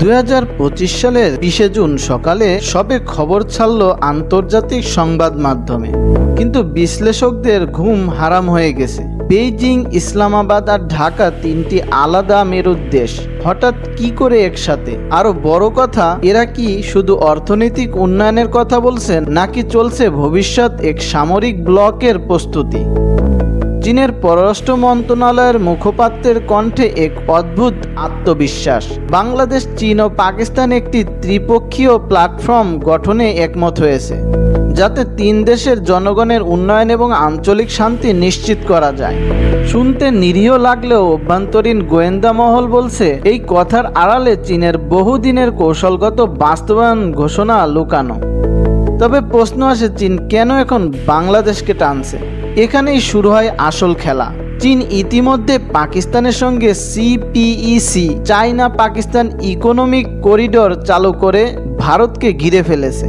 2025 সালের 20 জুন সকালে সবে খবর ছাড়ল আন্তর্জাতিক সংবাদ মাধ্যমে, কিন্তু বিশ্লেষকদের ঘুম হারাম হয়ে গেছে। বেইজিং, ইসলামাবাদ আর ঢাকা তিনটি আলাদা মেরুর দেশ হঠাৎ কি করে একসাথে? আরো বড় কথা, এরা কি শুধু অর্থনৈতিক উন্নয়নের কথা বলছেন, নাকি চলছে ভবিষ্যৎ এক সামরিক ব্লকের প্রস্তুতি? চীনের পররাষ্ট্র মন্ত্রণালয়ের মুখপাত্রের কণ্ঠে এক অদ্ভুত আত্মবিশ্বাস। বাংলাদেশ, চীন ও পাকিস্তান একটি ত্রিপক্ষীয় প্ল্যাটফর্ম গঠনে একমত হয়েছে, যাতে তিন দেশের জনগণের উন্নয়ন এবং আঞ্চলিক শান্তি নিশ্চিত করা যায়। শুনতে নিরীহ লাগলেও অভ্যন্তরীণ গোয়েন্দা মহল বলছে এই কথার আড়ালে চীনের বহুদিনের কৌশলগত বাস্তবায়ন ঘোষণা লুকানো। তবে প্রশ্ন আসে, চীন কেন এখন বাংলাদেশকে টানছে? এখানেই শুরু হয় আসল খেলা। চীন ইতিমধ্যে পাকিস্তানের সঙ্গে CPEC, China Pakistan economic corridor চালু করে ভারতকে ঘিরে ফেলেছে।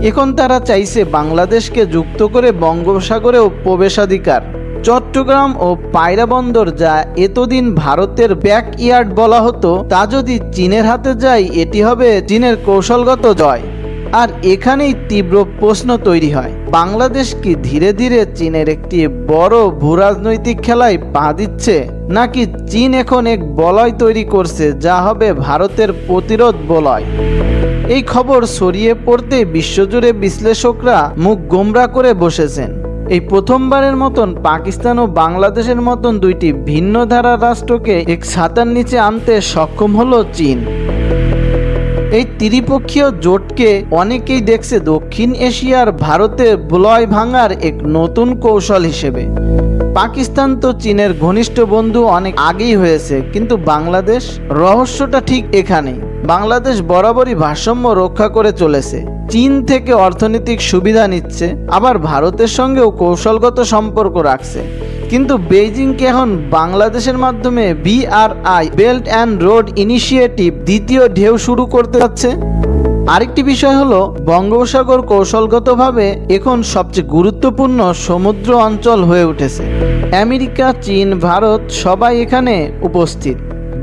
এখন তারা চাইছে বাংলাদেশকে যুক্ত করে বঙ্গোপসাগরেও প্রবেশাধিকার। চট্টগ্রাম ও পায়রা বন্দর, যা এতদিন ভারতের ব্যাকইয়ার্ড বলা হতো, তা যদি চীনের হাতে যায়, এটি হবে চীনের কৌশলগত জয়। আর এখানেই তীব্র প্রশ্ন তৈরি হয়, বাংলাদেশ কি ধীরে ধীরে চীনের একটি বড় ভূরাজনৈতিক খেলায় পা দিচ্ছে, নাকি চীন এখন এক বলয় তৈরি করছে যা হবে ভারতের প্রতিরোধ বলয়? এই খবর ছড়িয়ে পড়তে বিশ্বজুড়ে বিশ্লেষকরা মুখ গোমরা করে বসেছেন। এই প্রথমবারের মতন পাকিস্তান ও বাংলাদেশের মতন দুইটি ভিন্ন ধারার রাষ্ট্রকে এক ছাতার নিচে আনতে সক্ষম হলো চীন। এই ত্রিপক্ষীয় জোটকে অনেকেই দেখছে দক্ষিণ এশিয়ার ভারতে বলয় ভাঙার এক নতুন কৌশল হিসেবে। পাকিস্তান তো চীনের ঘনিষ্ঠ বন্ধু অনেক আগেই হয়েছে, কিন্তু বাংলাদেশ? রহস্যটা ঠিক এখানেই। বাংলাদেশ বরাবরই ভারসাম্য রক্ষা করে চলেছে, চীন থেকে অর্থনৈতিক সুবিধা নিচ্ছে, আবার ভারতের সঙ্গেও কৌশলগত সম্পর্ক রাখছে। কিন্তু বেইজিংকে এখন বাংলাদেশের মাধ্যমে BRI, belt and road initiative, দ্বিতীয় ঢেউ শুরু করতে যাচ্ছে। আরেকটি বিষয় হলো, বঙ্গোপসাগর কৌশলগতভাবে এখন সবচেয়ে গুরুত্বপূর্ণ সমুদ্র অঞ্চল হয়ে উঠেছে। আমেরিকা, চীন, ভারত সবাই এখানে উপস্থিত।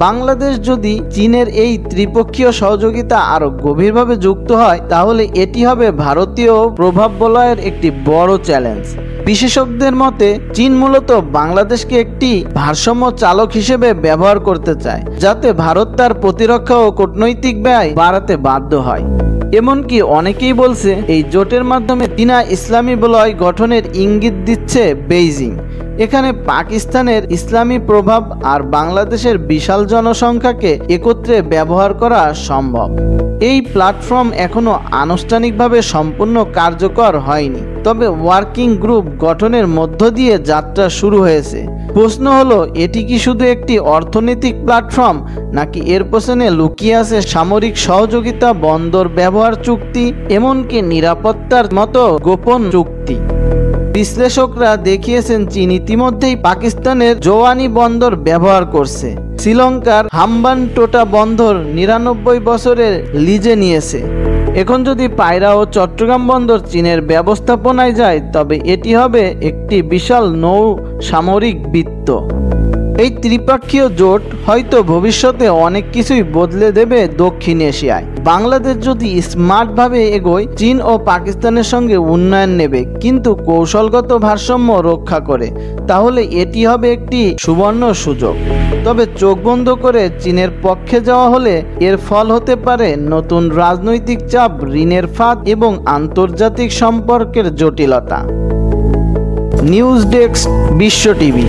বাংলাদেশ যদি চীনের এই ত্রিপক্ষীয় সহযোগিতা আরো গভীরভাবে যুক্ত হয়, তাহলে এটি হবে ভারতীয় প্রভাব বলয়ের একটি বড় চ্যালেঞ্জ। বিশেষজ্ঞদের মতে, চীন মূলত বাংলাদেশকে একটি ভারসাম্য চালক হিসেবে ব্যবহার করতে চায়, যাতে ভারত তার প্রতিরক্ষা ও কূটনৈতিক ব্যয় বাড়াতে বাধ্য হয়। এমনকি অনেকেই বলছে এই জোটের মাধ্যমে চীনা ইসলামী বলয় গঠনের ইঙ্গিত দিচ্ছে বেইজিং। এখানে পাকিস্তানের ইসলামী প্রভাব আর বাংলাদেশের বিশাল জনসংখ্যাকে একত্রে ব্যবহার করা সম্ভব। এই প্ল্যাটফর্ম এখনো আনুষ্ঠানিকভাবে সম্পূর্ণ কার্যকর হয়নি, তবে ওয়ার্কিং গ্রুপ গঠনের মধ্য দিয়ে যাত্রা শুরু হয়েছে। প্রশ্ন হলো, এটি কি শুধু একটি অর্থনৈতিক প্ল্যাটফর্ম, নাকি এর পেছনে লুকিয়ে আছে সামরিক সহযোগিতা, বন্দর ব্যবহার চুক্তি, এমনকি নিরাপত্তার মতো গোপন চুক্তি? বিশ্লেষকরা দেখিয়েছেন চীন ইতিমধ্যেই পাকিস্তানের জওয়ানি বন্দর ব্যবহার করছে। শ্রীলঙ্কার হাম্বানটোটা বন্দর 99 বছরের লিজে নিয়েছে। এখন যদি পায়রা ও চট্টগ্রাম বন্দর চীনের ব্যবস্থাপনায় যায়, তবে এটি হবে একটি বিশাল নৌ সামরিক বৃত্ত। এই ত্রিপক্ষীয় জোট হয়তো ভবিষ্যতে অনেক কিছুই বদলে দেবে দক্ষিণ এশিয়ায়। বাংলাদেশ যদি স্মার্টভাবে এগোয়, চীন ও পাকিস্তানের সঙ্গে উন্নয়ন নেবে, কিন্তু কৌশলগত ভারসাম্য রক্ষা করে, তাহলে এটি হবে একটি সুবর্ণ সুযোগ। তবে চোখ বন্ধ করে চীনের পক্ষে যাওয়া হলে এর ফল হতে পারে নতুন রাজনৈতিক চাপ, ঋণের ফাঁদ এবং আন্তর্জাতিক সম্পর্কের জটিলতা। নিউজ ডেস্ক, বিশ্ব টিভি।